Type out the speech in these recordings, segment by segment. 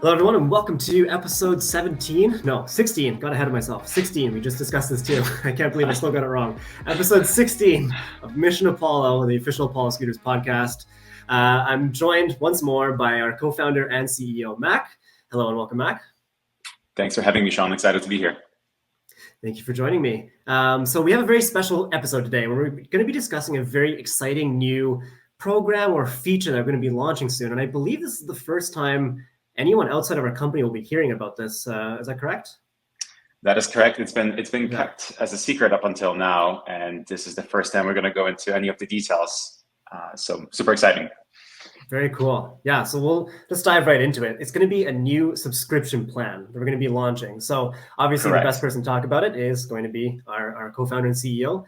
Hello, everyone, and welcome to episode 17. No, 16. Got ahead of myself. 16. We just discussed this too. I can't believe I still got it wrong. Episode 16 of Mission Apollo, the official Apollo Scooters podcast. I'm joined once more by our co-founder and CEO, Mac. Hello and welcome, Mac. Thanks for having me, Sean. Excited to be here. Thank you for joining me. So we have a very special episode today where we're going to be discussing a very exciting new program or feature that we're going to be launching soon. And I believe this is the first time anyone outside of our company will be hearing about this. Is that correct? That is correct. It's been kept as a secret up until now, and this is the first time we're going to go into any of the details. So super exciting. Very cool. Yeah, so let's dive right into it. It's going to be a new subscription plan that we're going to be launching. So obviously the best person to talk about it is going to be our co-founder and CEO.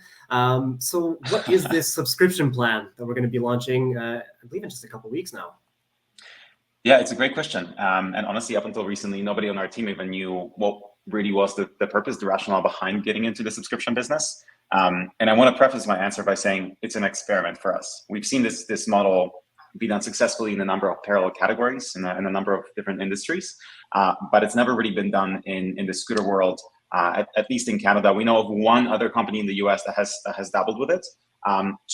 So what is this subscription plan that we're going to be launching, I believe in just a couple of weeks now? Yeah, it's a great question. And honestly, up until recently, nobody on our team even knew what really was the purpose, the rationale behind getting into the subscription business. And I want to preface my answer by saying it's an experiment for us. We've seen this model be done successfully in a number of parallel categories in a number of different industries, but it's never really been done in the scooter world, at least in Canada. We know of one other company in the US that has dabbled with it.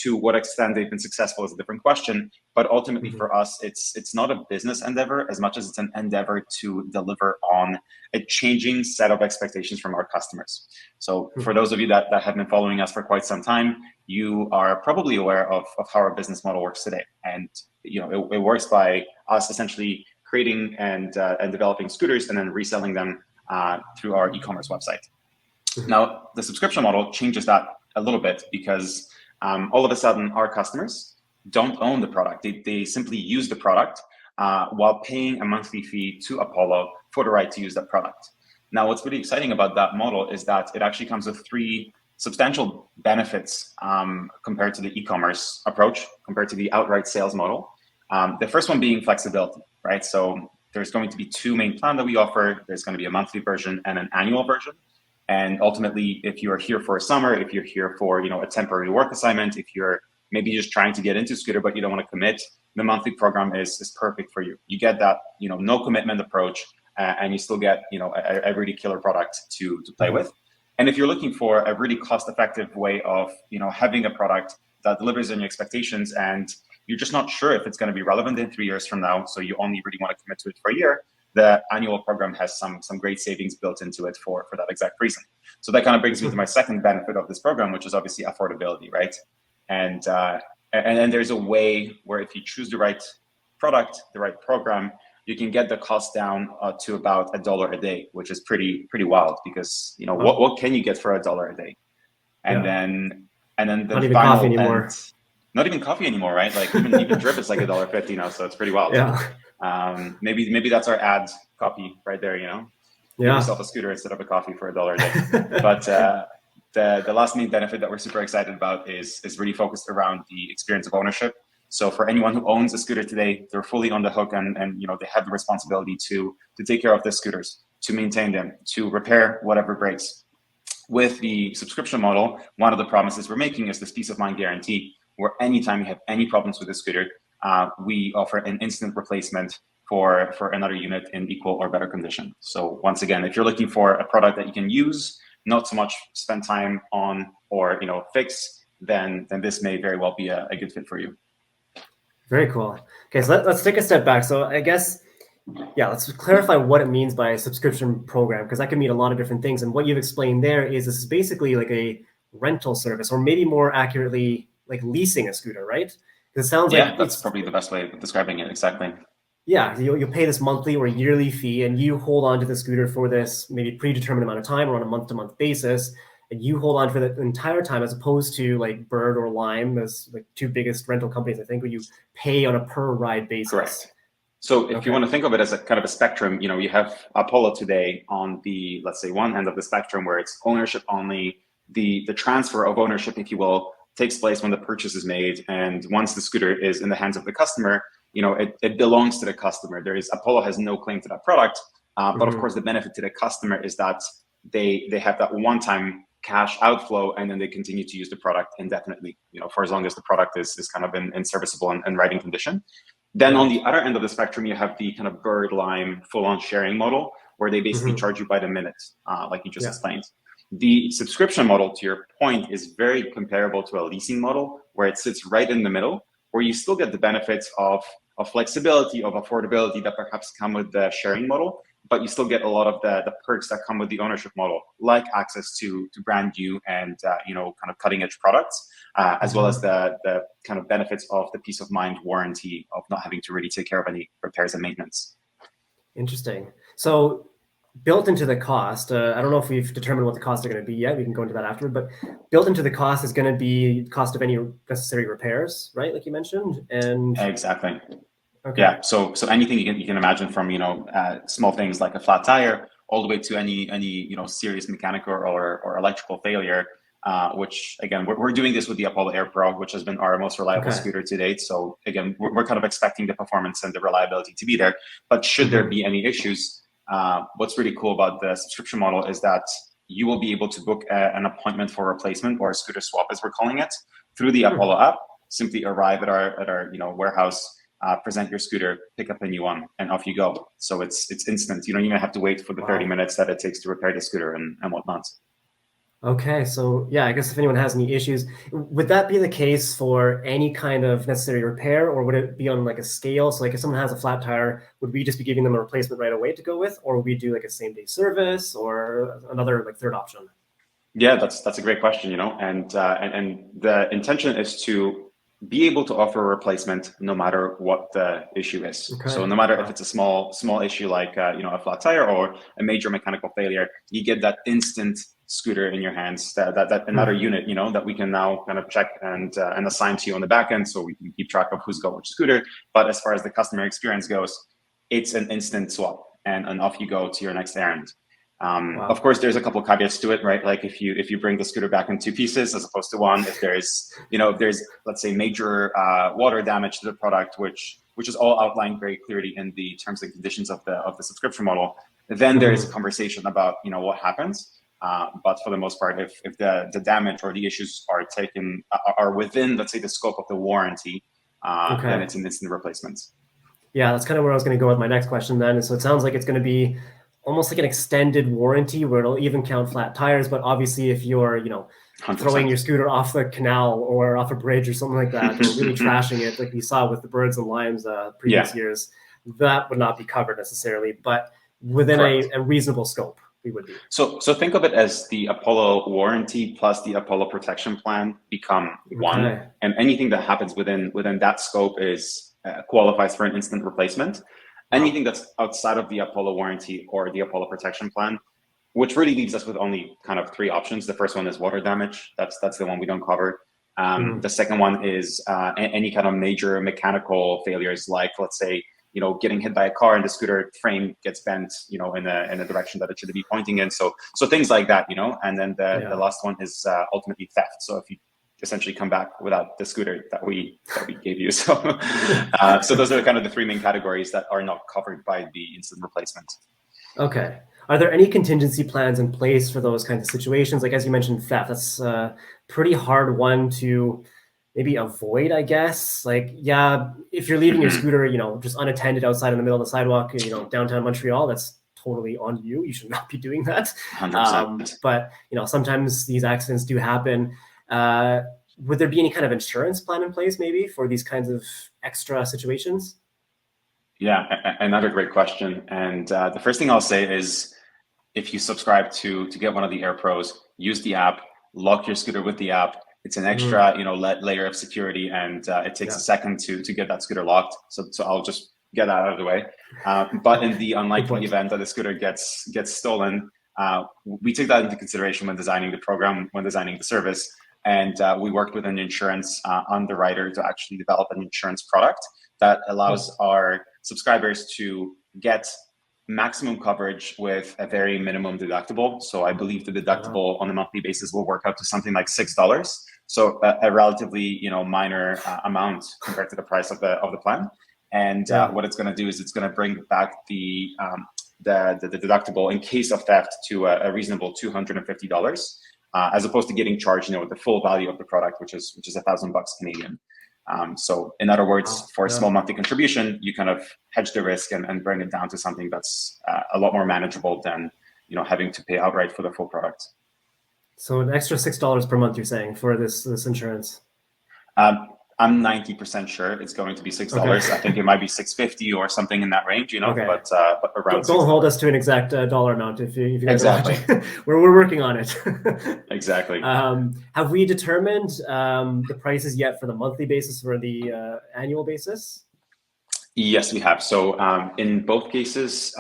To what extent they've been successful is a different question, but ultimately for us, it's not a business endeavor as much as it's an endeavor to deliver on a changing set of expectations from our customers. So for those of you that have been following us for quite some time, you are probably aware of how our business model works today. And it works by us essentially creating and developing scooters and then reselling them through our e-commerce website. Now, the subscription model changes that a little bit because all of a sudden, our customers don't own the product. They simply use the product while paying a monthly fee to Apollo for the right to use that product. Now, what's really exciting about that model is that it actually comes with three substantial benefits compared to the e-commerce approach, compared to the outright sales model. The first one being flexibility, right? So there's going to be two main plans that we offer. There's going to be a monthly version and an annual version. And ultimately, if you are here for a summer, if you're here for a temporary work assignment, if you're maybe just trying to get into scooter but you don't want to commit, the monthly program is perfect for you. You get that no commitment approach, and you still get a really killer product to play with. And if you're looking for a really cost-effective way of having a product that delivers on your expectations, and you're just not sure if it's going to be relevant in 3 years from now, so you only really want to commit to it for a year, the annual program has some great savings built into it for that exact reason. So that kind of brings me to my second benefit of this program, which is obviously affordability, right? And then there's a way where if you choose the right product, the right program, you can get the cost down to about $1 a day, which is pretty wild because what can you get for $1 a day? And then the not even final coffee anymore. Not even coffee anymore, right? Like even drip is like $1.50 now, so it's pretty wild. Yeah. Maybe that's our ad copy right there. Give yourself a scooter instead of a coffee for $1 a day. But the last main benefit that we're super excited about is really focused around the experience of ownership. So for anyone who owns a scooter today, they're fully on the hook and they have the responsibility to take care of the scooters, to maintain them, to repair whatever breaks. With the subscription model, one of the promises we're making is this peace of mind guarantee, where anytime you have any problems with the scooter, we offer an instant replacement for another unit in equal or better condition. So once again, if you're looking for a product that you can use, not so much spend time on or fix, then this may very well be a good fit for you. Very cool. Okay, so let's take a step back. So I guess, let's clarify what it means by a subscription program, because that can mean a lot of different things. And what you've explained there is this is basically like a rental service, or maybe more accurately, like leasing a scooter, right? Because it sounds like that's probably the best way of describing it. Exactly. Yeah, you'll pay this monthly or yearly fee, and you hold on to the scooter for this maybe predetermined amount of time or on a month-to-month basis, and you hold on for the entire time, as opposed to like Bird or Lime, as like two biggest rental companies, I think, where you pay on a per ride basis. Correct. So if you want to think of it as a kind of a spectrum, you have Apollo today on the, let's say, one end of the spectrum where it's ownership only. The transfer of ownership, if you will, takes place when the purchase is made, and once the scooter is in the hands of the customer, it belongs to the customer. Apollo has no claim to that product, but of course the benefit to the customer is that they have that one-time cash outflow, and then they continue to use the product indefinitely, for as long as the product is kind of in serviceable and riding condition. Then on the other end of the spectrum, you have the kind of bird lime full-on sharing model, where they basically charge you by the minute, like you just explained. The subscription model, to your point, is very comparable to a leasing model, where it sits right in the middle, where you still get the benefits of flexibility, of affordability that perhaps come with the sharing model, but you still get a lot of the perks that come with the ownership model, like access to brand new and kind of cutting edge products, as well as the kind of benefits of the peace of mind warranty of not having to really take care of any repairs and maintenance. Interesting. So built into the cost, I don't know if we've determined what the costs are going to be yet. We can go into that afterward, but built into the cost is going to be cost of any necessary repairs, right? Like you mentioned, and exactly. Okay. Yeah. So anything you can imagine, from small things like a flat tire, all the way to any serious mechanical or electrical failure. Which again, we're doing this with the Apollo Air Pro, which has been our most reliable scooter to date. So again, we're kind of expecting the performance and the reliability to be there. But should there be any issues, what's really cool about the subscription model is that you will be able to book an appointment for replacement, or a scooter swap, as we're calling it, through the Apollo app. Simply arrive at our warehouse, present your scooter, pick up a new one, and off you go. So it's instant. You don't even have to wait for the 30 minutes that it takes to repair the scooter and whatnot. Okay, so yeah, I guess if anyone has any issues, would that be the case for any kind of necessary repair, or would it be on like a scale? So like if someone has a flat tire, would we just be giving them a replacement right away to go with, or would we do like a same day service or another like third option? Yeah, that's a great question, and the intention is to be able to offer a replacement no matter what the issue is. Okay. So no matter if it's a small issue like a flat tire or a major mechanical failure, you get that instant scooter in your hands, that another unit, that we can now kind of check and assign to you on the back end, so we can keep track of who's got which scooter. But as far as the customer experience goes, it's an instant swap, and off you go to your next errand. Of course, there's a couple of caveats to it, right? Like if you bring the scooter back in 2 pieces as opposed to 1, if there's let's say major water damage to the product, which is all outlined very clearly in the terms and conditions of the subscription model, then there is a conversation about what happens. But for the most part, if the damage or the issues are within, let's say, the scope of the warranty, then it's an instant replacement. Yeah, that's kind of where I was going to go with my next question then. So it sounds like it's going to be almost like an extended warranty, where it'll even count flat tires. But obviously, if you're, 100%. Throwing your scooter off the canal or off a bridge or something like that, or really trashing it, like we saw with the birds and limes previous years, that would not be covered necessarily, but within a reasonable scope, we would be. So think of it as the Apollo warranty plus the Apollo protection plan become one, and anything that happens within that scope is qualifies for an instant replacement. Anything that's outside of the Apollo warranty or the Apollo protection plan, which really leaves us with only kind of 3 options. The first one is water damage. That's the one we don't cover. The second one is any kind of major mechanical failures, like let's say getting hit by a car and the scooter frame gets bent in a direction that it should be pointing in. So things like that, And then the last one is ultimately theft. So if you essentially come back without the scooter that we gave you. So those are kind of the 3 main categories that are not covered by the instant replacement. Okay. Are there any contingency plans in place for those kinds of situations? Like, as you mentioned, theft, that's a pretty hard one to maybe avoid, I guess. Like, yeah, if you're leaving your scooter, just unattended outside in the middle of the sidewalk, downtown Montreal, that's totally on you. You should not be doing that. 100%. But, sometimes these accidents do happen. Would there be any kind of insurance plan in place maybe for these kinds of extra situations? Yeah, another great question. And the first thing I'll say is, if you subscribe to get one of the Air Pros, use the app, lock your scooter with the app. It's an extra, layer of security, and it takes a second to get that scooter locked. So I'll just get that out of the way. But in the unlikely event that the scooter gets stolen, we take that into consideration when designing the program, when designing the service. And we worked with an insurance underwriter to actually develop an insurance product that allows our subscribers to get maximum coverage with a very minimum deductible. So I believe the deductible on a monthly basis will work out to something like $6. So a relatively minor amount compared to the price of the plan. And what it's going to do is it's going to bring back the deductible in case of theft to a reasonable $250. As opposed to getting charged, the full value of the product, which is $1,000 Canadian. So in other words, for a small monthly contribution, you kind of hedge the risk and bring it down to something that's a lot more manageable than having to pay outright for the full product. So an extra $6 per month, you're saying, for this insurance? I'm 90% sure it's going to be $6. Okay. I think it might be $6.50 or something in that range, okay. but around. Don't hold us to an exact dollar amount if you guys exactly. are watching. we're working on it. Exactly. Have we determined the prices yet for the monthly basis or the annual basis? Yes, we have. So in both cases,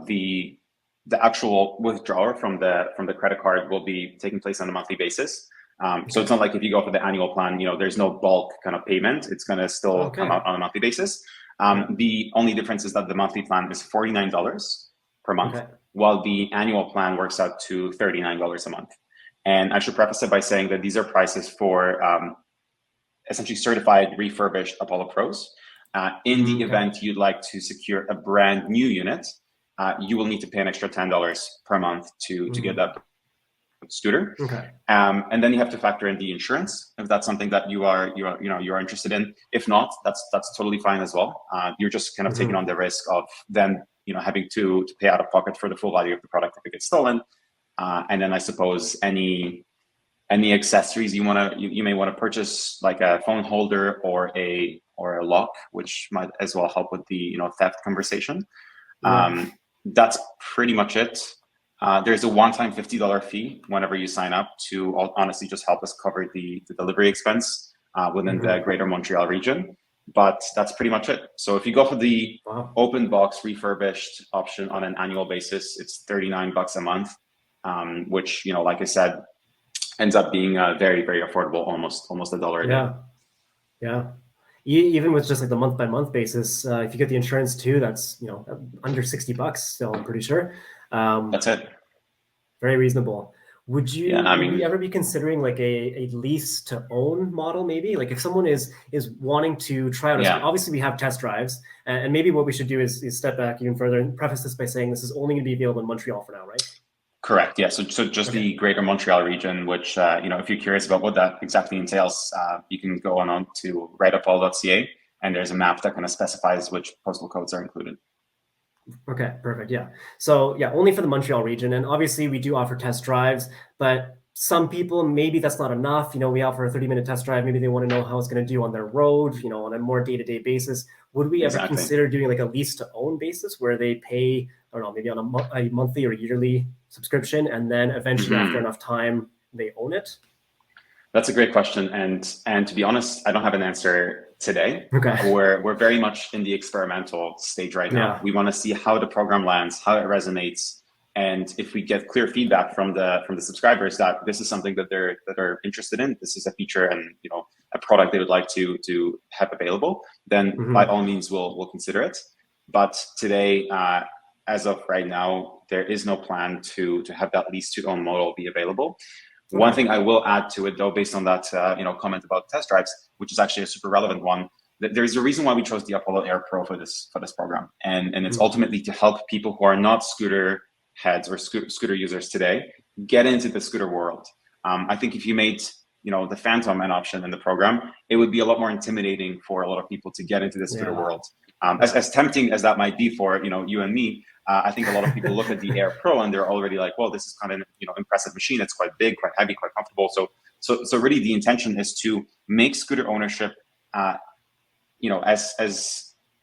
the actual withdrawal from the credit card will be taking place on a monthly basis. So it's not like if you go for the annual plan, there's no bulk kind of payment. It's going to still come out on a monthly basis. The only difference is that the monthly plan is $49 per month, while the annual plan works out to $39 a month. And I should preface it by saying that these are prices for essentially certified refurbished Apollo Pros. In the event you'd like to secure a brand new unit, you will need to pay an extra $10 per month to get that scooter. And then you have to factor in the insurance if that's something that you are interested in. If not, that's totally fine as well. You're just kind of taking on the risk of then having to pay out of pocket for the full value of the product if it gets stolen. And then I suppose any accessories you may want to purchase, like a phone holder or a lock, which might as well help with the theft conversation. That's pretty much it. There's a one-time $50 fee whenever you sign up to honestly just help us cover the delivery expense within the greater Montreal region. But that's pretty much it. So if you go for the open box refurbished option on an annual basis, it's $39 a month, which, like I said, ends up being very, very affordable, almost $1 a day. Yeah. Even with just like the month-by-month basis, if you get the insurance too, that's under $60 still, I'm pretty sure. That's it. Very reasonable. Would you ever be considering like a lease to own model, maybe? Like if someone is wanting to try out, obviously we have test drives, and maybe what we should do is step back even further and preface this by saying this is only going to be available in Montreal for now, right? Correct. Yeah. So just the greater Montreal region, which if you're curious about what that exactly entails, you can go on to rideapollo.ca, and there's a map that kind of specifies which postal codes are included. Okay, perfect. Yeah. So only for the Montreal region. And obviously we do offer test drives, but some people, maybe that's not enough. We offer a 30-minute test drive. Maybe they want to know how it's going to do on their road, on a more day-to-day basis. Would we ever consider doing like a lease to own basis where they pay, I don't know, maybe on a monthly or yearly subscription, and then eventually after enough time, they own it? That's a great question. And to be honest, I don't have an answer today. We're very much in the experimental stage right now. We want to see how the program lands, how it resonates, and if we get clear feedback from the subscribers that this is something that they're interested in, this is a feature and a product they would like to have available, then by all means we'll consider it. But today, as of right now, there is no plan to have that lease to own model be available. One thing I will add to it, though, based on that comment about test drives, which is actually a super relevant one, that there's a reason why we chose the Apollo Air Pro for this program, and it's ultimately to help people who are not scooter heads or scooter users today get into the scooter world. I think if you made the Phantom an option in the program, it would be a lot more intimidating for a lot of people to get into the scooter world. As tempting as that might be for you and me, I think a lot of people look at the Air Pro and they're already like, well, this is kind of impressive machine. It's quite big, quite heavy, quite comfortable. So really the intention is to make scooter ownership as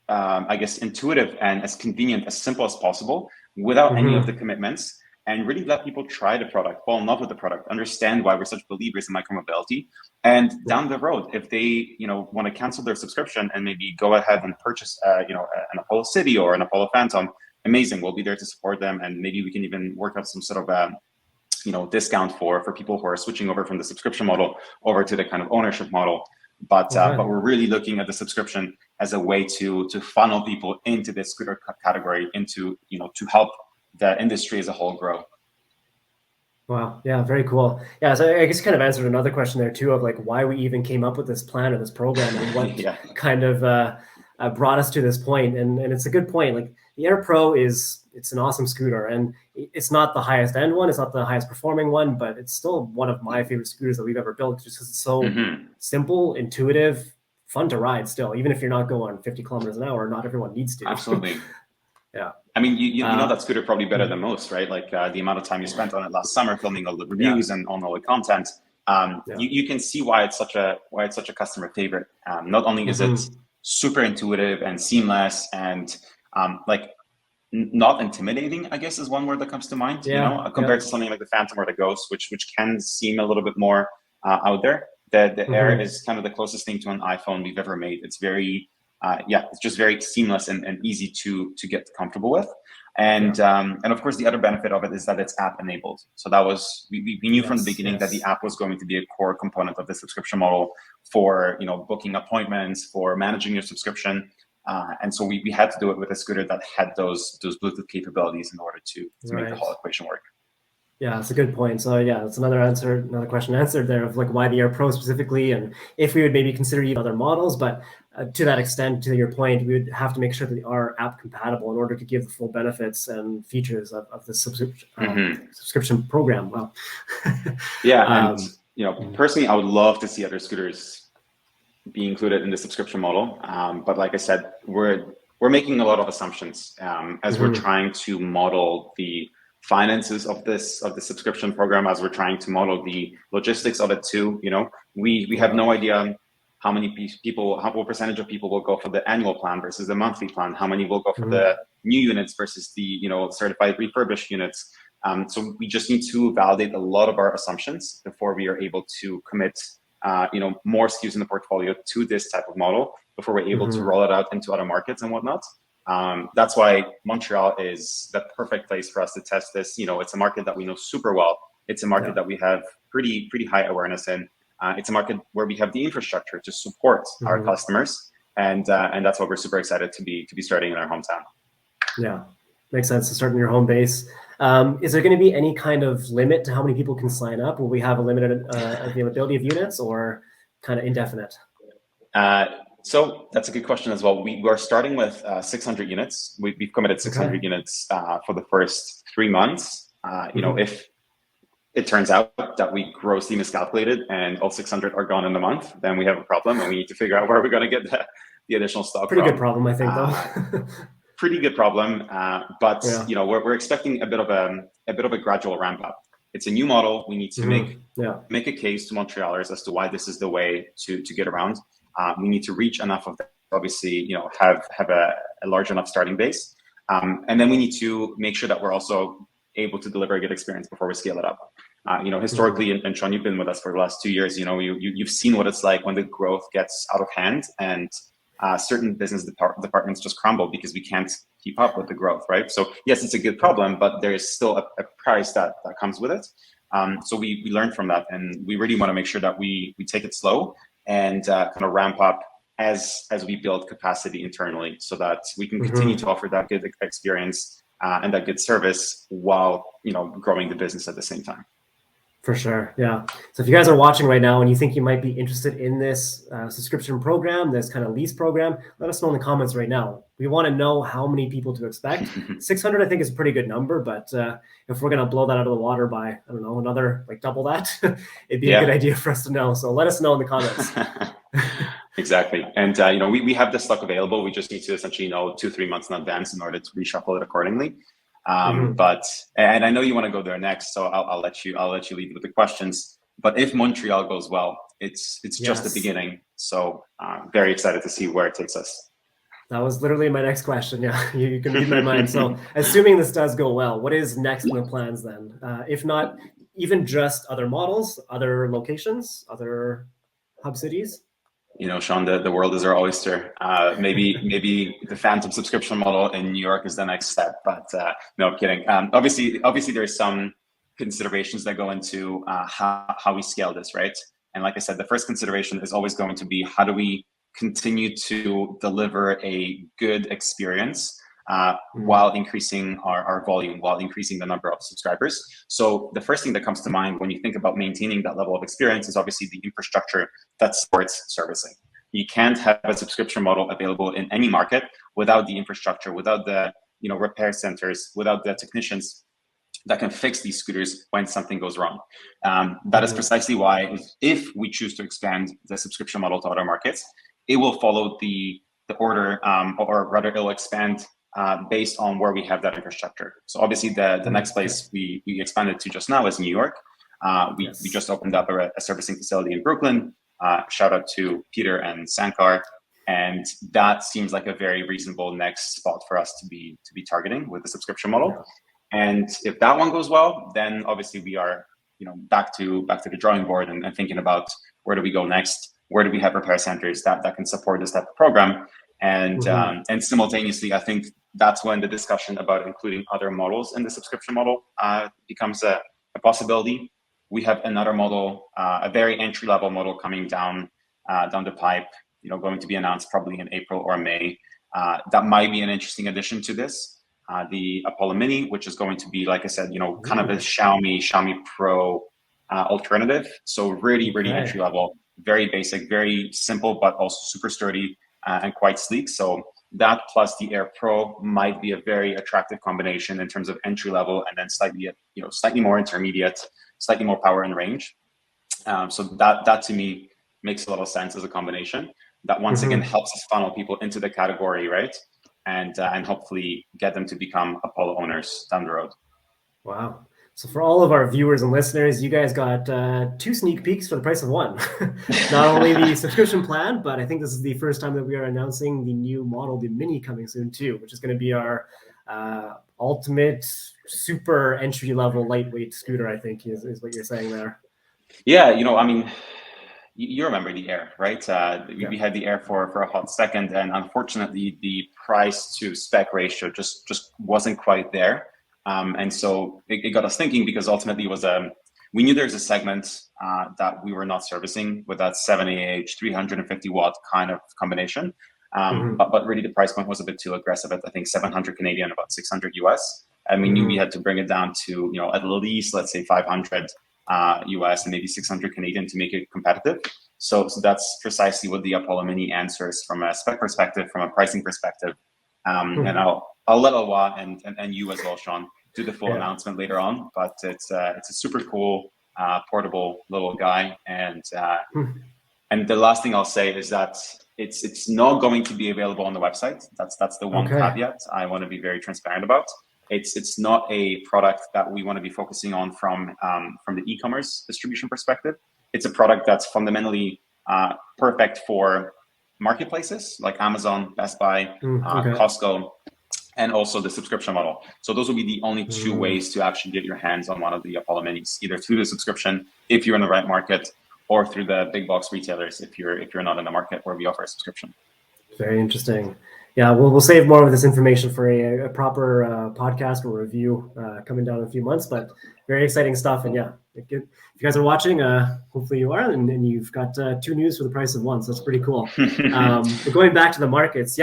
I guess intuitive and as convenient, as simple as possible, without any of the commitments, and really let people try the product, fall in love with the product, understand why we're such believers in micromobility. And down the road, if they want to cancel their subscription and maybe go ahead and purchase an Apollo City or an Apollo Phantom, amazing, we'll be there to support them, and maybe we can even work out some sort of discount for people who are switching over from the subscription model over to the kind of ownership model. But we're really looking at the subscription as a way to funnel people into this scooter category, into to help the industry as a whole grow. Wow. Yeah, very cool. Yeah, so I guess kind of answered another question there too, of like why we even came up with this plan or this program, and what kind of brought us to this point. And it's a good point. Like the Air Pro it's an awesome scooter, and it's not the highest end one, it's not the highest performing one, but it's still one of my favorite scooters that we've ever built, just because it's so simple, intuitive, fun to ride still, even if you're not going 50 kilometers an hour. Not everyone needs to. Absolutely. Yeah. I mean, you know that scooter probably better than most, right? Like the amount of time you spent on it last summer filming all the reviews and on all the content. You can see why it's such a customer favorite. Not only is it super intuitive and seamless and like not intimidating, I guess is one word that comes to mind. Compared to something like the Phantom or the Ghost, which can seem a little bit more out there. The Air is kind of the closest thing to an iPhone we've ever made. It's very it's just very seamless and easy to get comfortable with. And of course, the other benefit of it is that it's app enabled. So that was, we knew from the beginning that the app was going to be a core component of the subscription model for, booking appointments, for managing your subscription. And so we had to do it with a scooter that had those Bluetooth capabilities in order to make the whole equation work. Yeah, it's a good point. So yeah, that's another question answered there of like why the Air Pro specifically, and if we would maybe consider even other models. But to that extent, to your point, we would have to make sure that they are app compatible in order to give the full benefits and features of the subscription program. Wow. Yeah, and personally, I would love to see other scooters be included in the subscription model. But like I said, we're making a lot of assumptions as we're trying to model the finances of the subscription program, as we're trying to model the logistics of it too. We have no idea how many people, what percentage of people will go for the annual plan versus the monthly plan, how many will go for the new units versus the certified refurbished units. So we just need to validate a lot of our assumptions before we are able to commit more SKUs in the portfolio to this type of model before we're able to roll it out into other markets and whatnot. That's why Montreal is the perfect place for us to test this. It's a market that we know super well. It's a market that we have pretty high awareness in. It's a market where we have the infrastructure to support our customers, and that's why we're super excited to be starting in our hometown. Yeah, makes sense to start in your home base. Is there going to be any kind of limit to how many people can sign up? Will we have a limited availability of units, or kind of indefinite? So that's a good question as well. We are starting with 600 units. We've committed 600 units for the first 3 months. If it turns out that we grossly miscalculated and all 600 are gone in a month, then we have a problem and we need to figure out where we're going to get the additional stock from. Pretty good problem, I think, though. Pretty good problem, but we're expecting a bit of a gradual ramp up. It's a new model. We need to make a case to Montrealers as to why this is the way to get around. We need to reach enough of them, obviously, have a large enough starting base, and then we need to make sure that we're also able to deliver a good experience before we scale it up. Historically, and Sean, you've been with us for the last 2 years. You've seen what it's like when the growth gets out of hand and certain business departments just crumble because we can't keep up with the growth, right? So yes, it's a good problem, but there is still a price that comes with it. So we learned from that, and we really want to make sure that we take it slow and kind of ramp up as we build capacity internally, so that we can continue to offer that good experience and that good service while growing the business at the same time. For sure, yeah. So if you guys are watching right now and you think you might be interested in this subscription program, this kind of lease program, let us know in the comments right now. We want to know how many people to expect. 600, I think, is a pretty good number, but if we're going to blow that out of the water by, I don't know, another double that, it'd be a good idea for us to know. So let us know in the comments. Exactly. And we have this stock available. We just need to essentially know 2-3 months in advance in order to reshuffle it accordingly. But I know you want to go there next, so I'll let you lead with the questions. But if Montreal goes well, it's just the beginning. So very excited to see where it takes us. That was literally my next question. Yeah, you can read my mind. So assuming this does go well, what is next in the plans then? If not even just other models, other locations, other hub cities? Sean, the world is our oyster. Maybe the Phantom subscription model in New York is the next step, but no, I'm kidding. Obviously there's some considerations that go into how we scale this, right? And like I said, the first consideration is always going to be, how do we continue to deliver a good experience while increasing our volume, while increasing the number of subscribers. So the first thing that comes to mind when you think about maintaining that level of experience is obviously the infrastructure that supports servicing. You can't have a subscription model available in any market without the infrastructure, without the repair centers, without the technicians that can fix these scooters when something goes wrong. That is precisely why, if we choose to expand the subscription model to other markets, it will follow the order, or rather it'll expand based on where we have that infrastructure. So obviously the next place we expanded to just now is New York. We just opened up a servicing facility in Brooklyn. Shout out to Peter and Sankar. And that seems like a very reasonable next spot for us to be targeting with the subscription model. And if that one goes well, then obviously we are, back to the drawing board and thinking about where do we go next? Where do we have repair centers that can support this type of program? And and simultaneously, I think that's when the discussion about including other models in the subscription model becomes a possibility. We have another model, a very entry-level model coming down the pipe, going to be announced probably in April or May. That might be an interesting addition to this. The Apollo Mini, which is going to be, like I said, kind of a Xiaomi Pro alternative. So really entry level, very basic, very simple, but also super sturdy and quite sleek. So that plus the Air Pro might be a very attractive combination in terms of entry level, and then slightly more intermediate, slightly more power and range. So that to me makes a lot of sense as a combination. That once again helps us funnel people into the category, right? And hopefully get them to become Apollo owners down the road. Wow. So for all of our viewers and listeners, you guys got 2 sneak peeks for the price of 1. Not only the subscription plan, but I think this is the first time that we are announcing the new model, the Mini, coming soon too, which is going to be our ultimate super entry-level lightweight scooter, I think is what you're saying there. Yeah, I mean, you remember the Air, right? We had the Air for a hot second, and unfortunately, the price to spec ratio just wasn't quite there. And so it got us thinking, because ultimately it was we knew there's a segment that we were not servicing with that 7AH 350 watt kind of combination. But really the price point was a bit too aggressive at, I think, 700 Canadian, about 600 US. And we knew we had to bring it down to, at least, let's say 500 US and maybe 600 Canadian to make it competitive. So that's precisely what the Apollo Mini answers from a spec perspective, from a pricing perspective. And I'll let Alwa and you as well, Sean, do the full announcement later on. But it's a super cool portable little guy. And the last thing I'll say is that it's not going to be available on the website. That's the one caveat I want to be very transparent about. It's not a product that we want to be focusing on from the e-commerce distribution perspective. It's a product that's fundamentally perfect for marketplaces like Amazon, Best Buy, Costco, and also the subscription model. So those will be the only 2 ways to actually get your hands on one of the Apollo Minis, either through the subscription if you're in the right market, or through the big box retailers if you're not in the market where we offer a subscription. Very interesting. Yeah, we'll save more of this information for a proper podcast or review coming down in a few months, but very exciting stuff. And yeah, if you guys are watching, hopefully you are, and you've got 2 news for the price of 1, so that's pretty cool. But going back to the markets,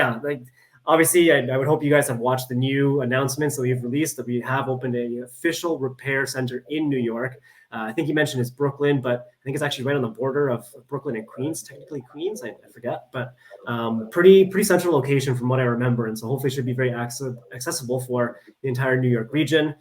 obviously I would hope you guys have watched the new announcements that we've released, that we have opened an official repair center in New York. I think you mentioned it's Brooklyn, but I think it's actually right on the border of Brooklyn and Queens, technically Queens, I forget, but pretty central location from what I remember. And so hopefully it should be very accessible for the entire New York region.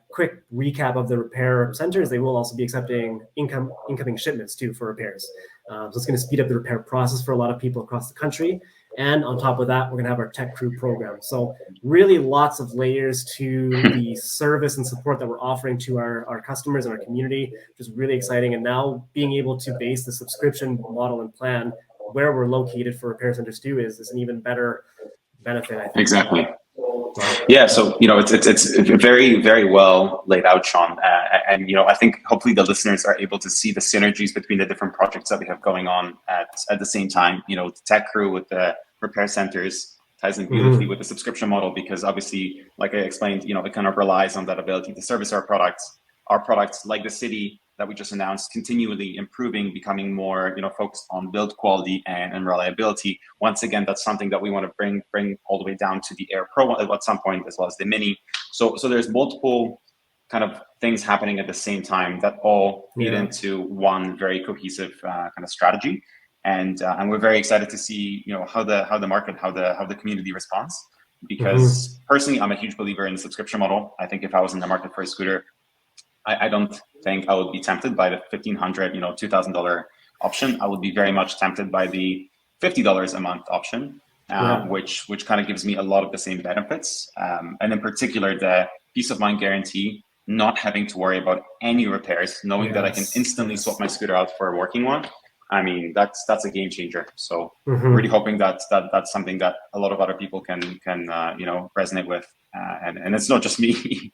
Quick recap of the repair centers: they will also be accepting incoming shipments too for repairs. So it's going to speed up the repair process for a lot of people across the country. And on top of that, we're going to have our tech crew program. So really lots of layers to the service and support that we're offering to our customers and our community, which is really exciting. And now being able to base the subscription model and plan where we're located for repair centers too is an even better benefit, I think. Exactly. Yeah, so it's very, very well laid out, Sean, and I think hopefully the listeners are able to see the synergies between the different projects that we have going on at the same time. The tech crew with the repair centers ties in beautifully with the subscription model, because obviously, like I explained, it kind of relies on that ability to service our products. Our products, like the City that we just announced, continually improving, becoming more focused on build quality and reliability. Once again, that's something that we want to bring all the way down to the Air Pro at some point, as well as the Mini. So there's multiple kind of things happening at the same time that all feed into one very cohesive kind of strategy. And we're very excited to see how the market, how the community responds. Because personally, I'm a huge believer in the subscription model. I think if I was in the market for a scooter, I don't think I would be tempted by the $1,500, $2,000 option. I would be very much tempted by the $50 a month option, which kind of gives me a lot of the same benefits. And in particular, the peace of mind guarantee, not having to worry about any repairs, knowing that I can instantly swap my scooter out for a working one. I mean, that's a game changer. So really hoping that that's something that a lot of other people can resonate with, and it's not just me.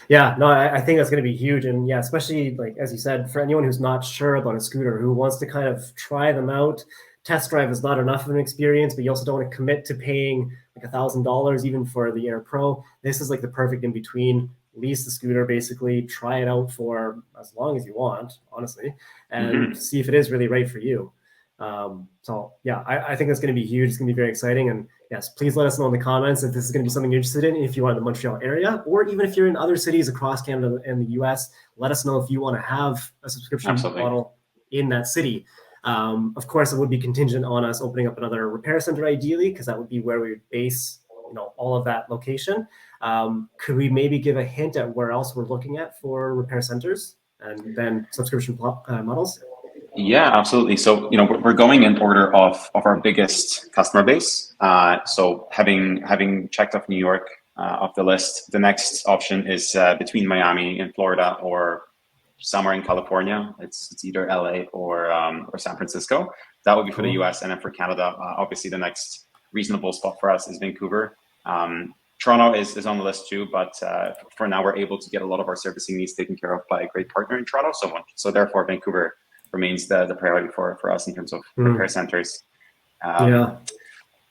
Yeah, no, I think that's going to be huge. And yeah, especially like, as you said, for anyone who's not sure about a scooter, who wants to kind of try them out, test drive is not enough of an experience, but you also don't want to commit to paying like $1,000 even for the Air Pro. This is like the perfect in between. Lease the scooter, basically, try it out for as long as you want, honestly, and see if it is really right for you. So yeah, I think that's going to be huge. It's going to be very exciting. And yes, please let us know in the comments if this is going to be something you're interested in. If you are in the Montreal area, or even if you're in other cities across Canada and the US, let us know if you want to have a subscription model in that city. Of course, it would be contingent on us opening up another repair center, ideally, because that would be where we would base, all of that location. Could we maybe give a hint at where else we're looking at for repair centers and then subscription models? Yeah, absolutely. So, we're going in order of our biggest customer base. So having checked off New York off the list, the next option is between Miami and Florida, or somewhere in California. It's either LA or San Francisco. That would be for the US. And then for Canada, obviously the next reasonable spot for us is Vancouver. Toronto is on the list too, but for now we're able to get a lot of our servicing needs taken care of by a great partner in Toronto. So therefore Vancouver remains the priority for us in terms of repair centers.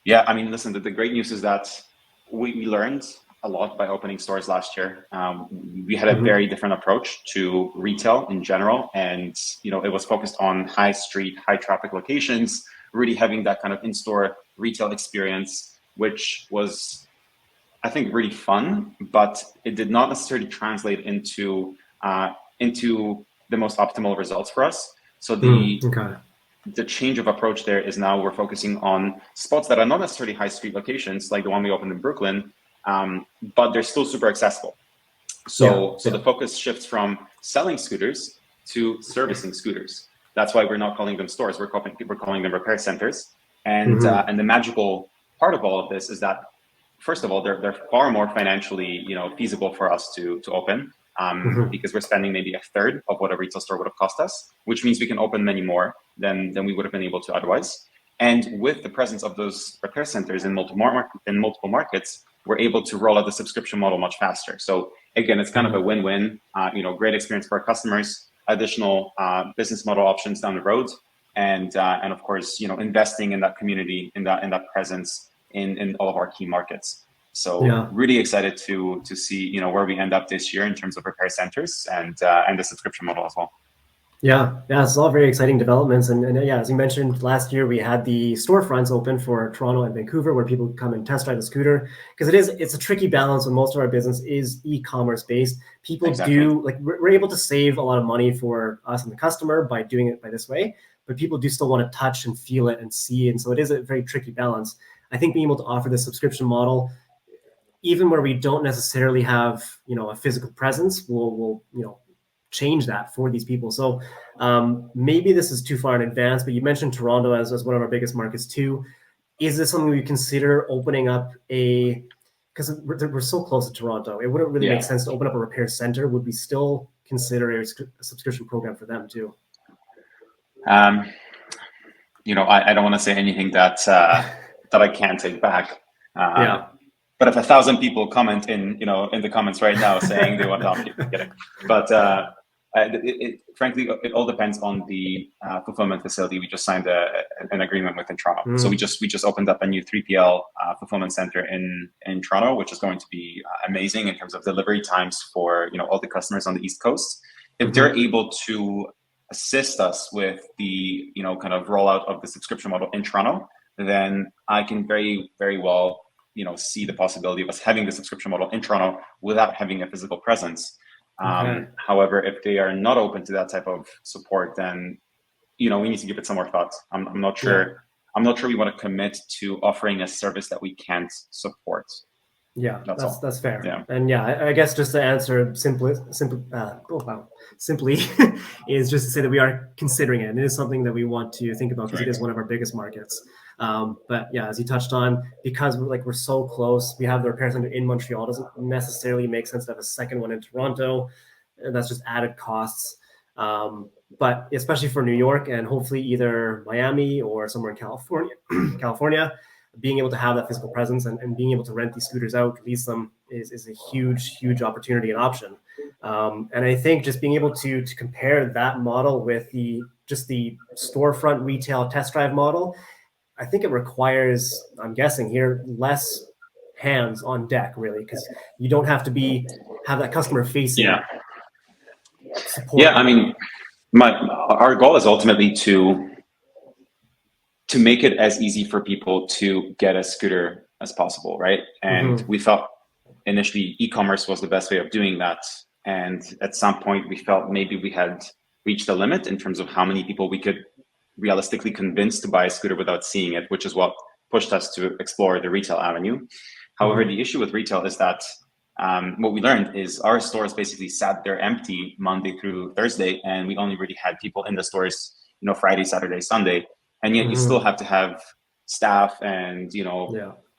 Yeah, I mean, listen, the great news is that we learned a lot by opening stores last year. We had a very different approach to retail in general, and it was focused on high street, high traffic locations, really having that kind of in-store retail experience, which was, I think, really fun, but it did not necessarily translate into the most optimal results for us. So the change of approach there is now we're focusing on spots that are not necessarily high street locations, like the one we opened in Brooklyn, but they're still super accessible. So the focus shifts from selling scooters to servicing scooters. That's why we're not calling them stores. We're calling them repair centers. And the magical part of all of this is that, first of all, they're far more financially feasible for us to open. Because we're spending maybe a third of what a retail store would have cost us, which means we can open many more than we would have been able to otherwise. And with the presence of those repair centers in multiple markets, we're able to roll out the subscription model much faster. So again, it's kind of a win-win. Great experience for our customers, additional business model options down the road, and of course, investing in that community, in that presence in all of our key markets. So really excited to see where we end up this year in terms of repair centers and the subscription model as well. Yeah, it's all very exciting developments. And as you mentioned, last year we had the storefronts open for Toronto and Vancouver, where people come and test drive the scooter, because it's a tricky balance when most of our business is e-commerce based. People we're able to save a lot of money for us and the customer by doing it by this way, but people do still want to touch and feel it and see, and so it is a very tricky balance. I think being able to offer this subscription model, even where we don't necessarily have, a physical presence, we'll change that for these people. So maybe this is too far in advance, but you mentioned Toronto as one of our biggest markets too. Is this something we consider opening up because we're so close to Toronto, it wouldn't really make sense to open up a repair center. Would we still consider a subscription program for them too? I don't want to say anything that I can't take back. But if 1,000 people comment in the comments right now saying they want to opt, I'm kidding. But frankly, it all depends on the fulfillment facility. We just signed an agreement with in Toronto. So we just opened up a new 3PL fulfillment center in Toronto, which is going to be amazing in terms of delivery times for all the customers on the East Coast. If they're able to assist us with the kind of rollout of the subscription model in Toronto, then I can very, very well see the possibility of us having the subscription model in Toronto without having a physical presence. However, if they are not open to that type of support, then we need to give it some more thought. I'm not sure. I'm not sure we want to commit to offering a service that we can't support. Yeah, that's fair. Yeah. And yeah, I guess just to answer simply is just to say that we are considering it. And it is something that we want to think about because it is one of our biggest markets. But yeah, as you touched on, because we're so close, we have the repair center in Montreal. It doesn't necessarily make sense to have a second one in Toronto. And that's just added costs. But especially for New York and hopefully either Miami or somewhere in California, being able to have that physical presence and being able to rent these scooters out, lease them is a huge opportunity and option. And I think just being able to compare that model with the storefront retail test drive model, I think it requires, I'm guessing here, less hands on deck really, because you don't have to have that customer facing support. Yeah, I mean, our goal is ultimately to make it as easy for people to get a scooter as possible, right? And we felt initially e-commerce was the best way of doing that. And at some point we felt maybe we had reached a limit in terms of how many people we could realistically convince to buy a scooter without seeing it, which is what pushed us to explore the retail avenue. However, the issue with retail is that what we learned is our stores basically sat there empty Monday through Thursday, and we only really had people in the stores, Friday, Saturday, Sunday. And yet you still have to have staff and,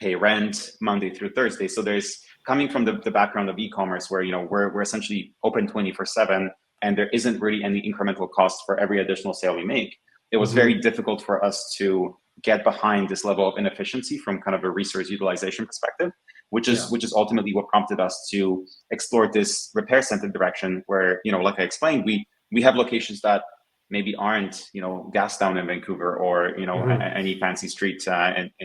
pay rent Monday through Thursday. So there's coming from the background of e-commerce where, we're essentially open 24/7 and there isn't really any incremental cost for every additional sale we make. It was very difficult for us to get behind this level of inefficiency from kind of a resource utilization perspective, which is ultimately what prompted us to explore this repair center direction where, like I explained, we have locations that maybe aren't, Gastown in Vancouver or, any fancy street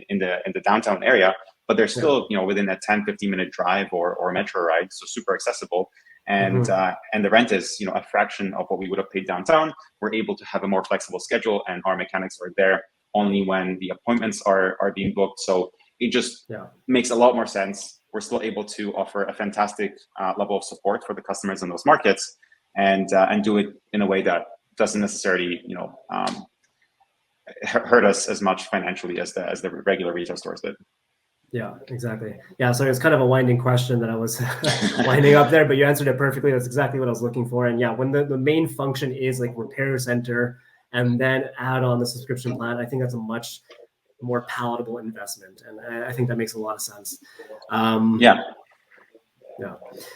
in the downtown area, but they're still, within a 10-15 minute drive or metro ride. So super accessible. And the rent is, a fraction of what we would have paid downtown. We're able to have a more flexible schedule and our mechanics are there only when the appointments are being booked. So it just makes a lot more sense. We're still able to offer a fantastic level of support for the customers in those markets and do it in a way that doesn't necessarily, hurt us as much financially as the regular retail stores did. Yeah, exactly. Yeah, so it's kind of a winding question that I was winding up there, but you answered it perfectly. That's exactly what I was looking for. And yeah, when the main function is like repair center and then add on the subscription plan, I think that's a much more palatable investment. And I think that makes a lot of sense. Yeah.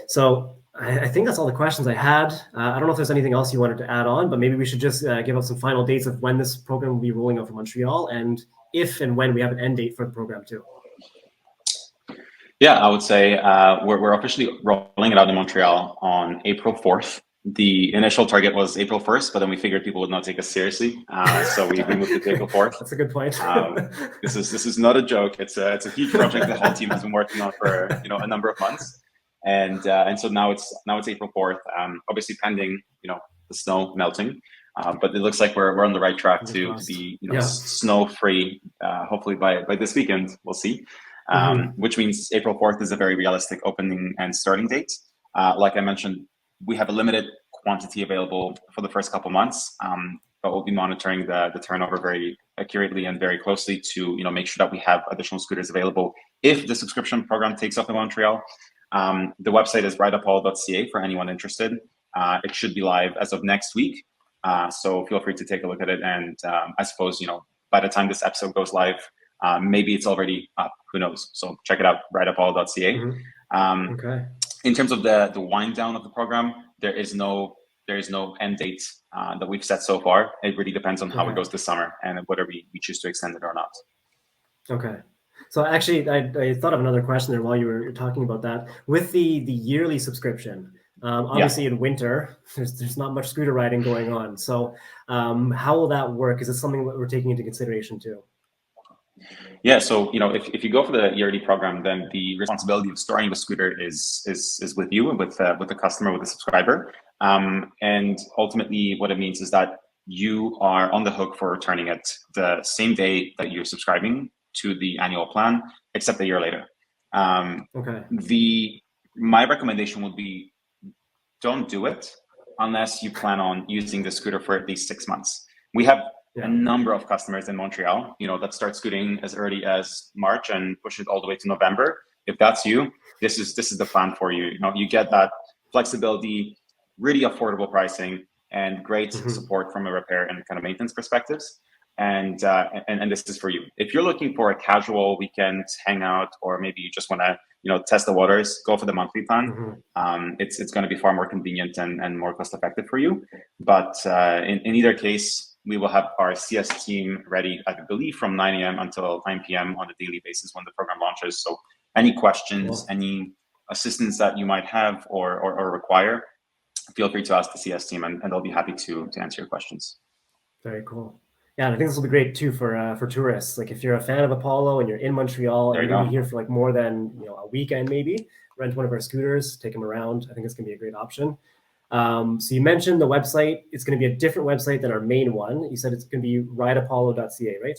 So I think that's all the questions I had. I don't know if there's anything else you wanted to add on, but maybe we should just give out some final dates of when this program will be rolling out for Montreal and if and when we have an end date for the program too. Yeah, I would say we're officially rolling it out in Montreal on April 4th. The initial target was April 1st, but then we figured people would not take us seriously, so we moved it to April 4th. That's a good point. This is not a joke. It's a huge project the whole team has been working on for a number of months, and so now it's April 4th. Obviously pending the snow melting, but it looks like we're on the right track to be snow free. Hopefully by this weekend, we'll see. Which means April 4th is a very realistic opening and starting date. Like I mentioned, we have a limited quantity available for the first couple months, but we'll be monitoring the turnover very accurately and very closely to make sure that we have additional scooters available if the subscription program takes off in Montreal. The website is rideupall.ca for anyone interested. It should be live as of next week, so feel free to take a look at it. And I suppose by the time this episode goes live, maybe it's already up. Who knows? So check it out, rideupall.ca. Okay. In terms of the wind down of the program, there is no end date that we've set so far. It really depends on how it goes this summer and whether we choose to extend it or not. Okay. So actually, I thought of another question there while you were talking about that. With the yearly subscription, obviously in winter, there's not much scooter riding going on. So how will that work? Is it something that we're taking into consideration too? Yeah, so if you go for the yearly program, then the responsibility of storing the scooter is with you and with the customer, with the subscriber. And ultimately, what it means is that you are on the hook for returning it the same day that you're subscribing to the annual plan, except a year later. My recommendation would be don't do it unless you plan on using the scooter for at least 6 months. We have a number of customers in Montreal, that start scooting as early as March and push it all the way to November. if that's you, this is the plan for you. You know, you get that flexibility, really affordable pricing, and great support from a repair and kind of maintenance perspectives. And this is for you. If you're looking for a casual weekend hangout, or maybe you just want to, you know, test the waters, go for the monthly plan. It's going to be far more convenient and more cost effective for you. But in either case, we will have our CS team ready, I believe, from 9 a.m. until 9 p.m. on a daily basis when the program launches. So any questions, any assistance that you might have or require, feel free to ask the CS team, and they'll be happy to answer your questions. Very cool. Yeah, and I think this will be great too for tourists. Like if you're a fan of Apollo and you're in Montreal and you're going to be here for like more than, you know, a weekend, maybe rent one of our scooters, take them around. I think it's going to be a great option. So you mentioned the website. It's going to be a different website than our main one. You said it's going to be rideapollo.ca, right?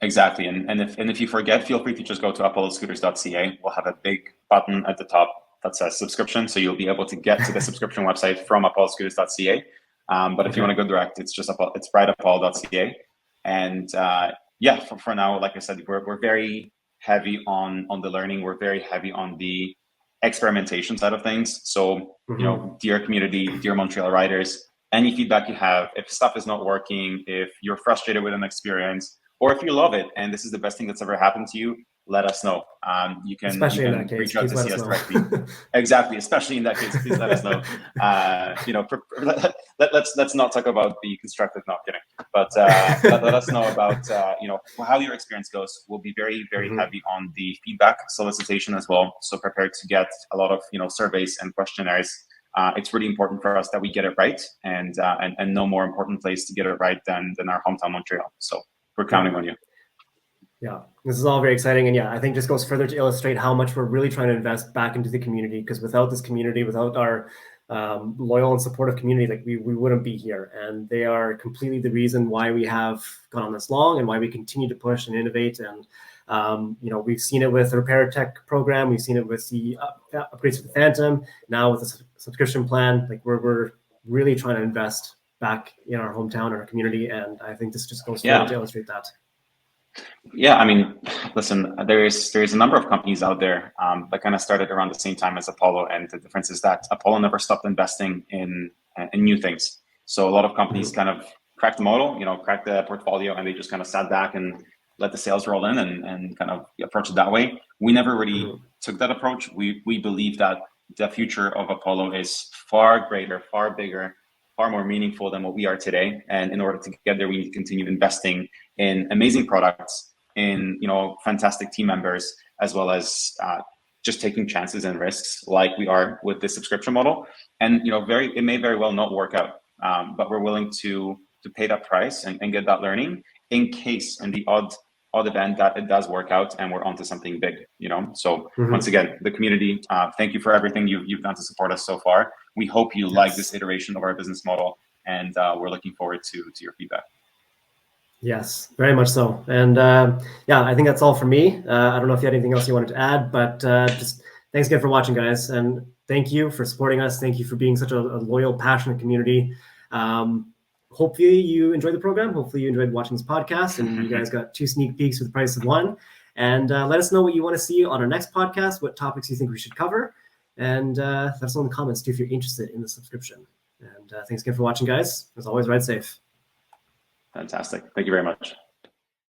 Exactly. And if you forget, feel free to just go to apolloscooters.ca. We'll have a big button at the top that says subscription. So you'll be able to get to the subscription website from apolloscooters.ca. But if you want to go direct, it's rideapollo.ca. And yeah, for now, like I said, we're very heavy on the learning. We're very heavy on the experimentation side of things. So, you know, dear community, dear Montreal riders, any feedback you have, if stuff is not working, if you're frustrated with an experience, or if you love it and this is the best thing that's ever happened to you, let us know. You can reach out to CS directly. Exactly, especially in that case, please let us know. You know, let's not talk about the constructive, not kidding, but let us know about you know, how your experience goes. We'll be very, very heavy on the feedback solicitation as well. So prepared to get a lot of, you know, surveys and questionnaires. It's really important for us that we get it right, and no more important place to get it right than our hometown Montreal. So we're counting on you. Yeah, this is all very exciting. And yeah, I think just goes further to illustrate how much we're really trying to invest back into the community, because without this community, without our loyal and supportive community, like we wouldn't be here. And they are completely the reason why we have gone on this long and why we continue to push and innovate. And, you know, we've seen it with the Repair Tech program. We've seen it with the upgrades to the Phantom. Now with the subscription plan, like we're really trying to invest back in our hometown, our community. And I think this just goes further to illustrate that. Yeah, I mean, listen, there's a number of companies out there that kind of started around the same time as Apollo, and the difference is that Apollo never stopped investing in new things. So a lot of companies kind of cracked the model, you know, cracked the portfolio, and they just kind of sat back and let the sales roll in and kind of approach it that way. We never really took that approach. We believe that the future of Apollo is far greater, far bigger, far more meaningful than what we are today. And in order to get there, we need to continue investing in amazing products, in, you know, fantastic team members, as well as just taking chances and risks like we are with this subscription model. And, you know, it may very well not work out, but we're willing to pay that price and get that learning in case in the odd event that it does work out and we're onto something big, you know. So once again, the community, thank you for everything you've done to support us so far. We hope you like this iteration of our business model, and we're looking forward to your feedback. Yes, very much so. And yeah, I think that's all for me. I don't know if you had anything else you wanted to add, but just thanks again for watching, guys. And thank you for supporting us. Thank you for being such a loyal, passionate community. Hopefully you enjoyed the program. Hopefully you enjoyed watching this podcast, and you guys got 2 sneak peeks for the price of 1. And let us know what you want to see on our next podcast, what topics you think we should cover. And let us know in the comments too if you're interested in the subscription. And thanks again for watching, guys. As always, ride safe. Fantastic. Thank you very much.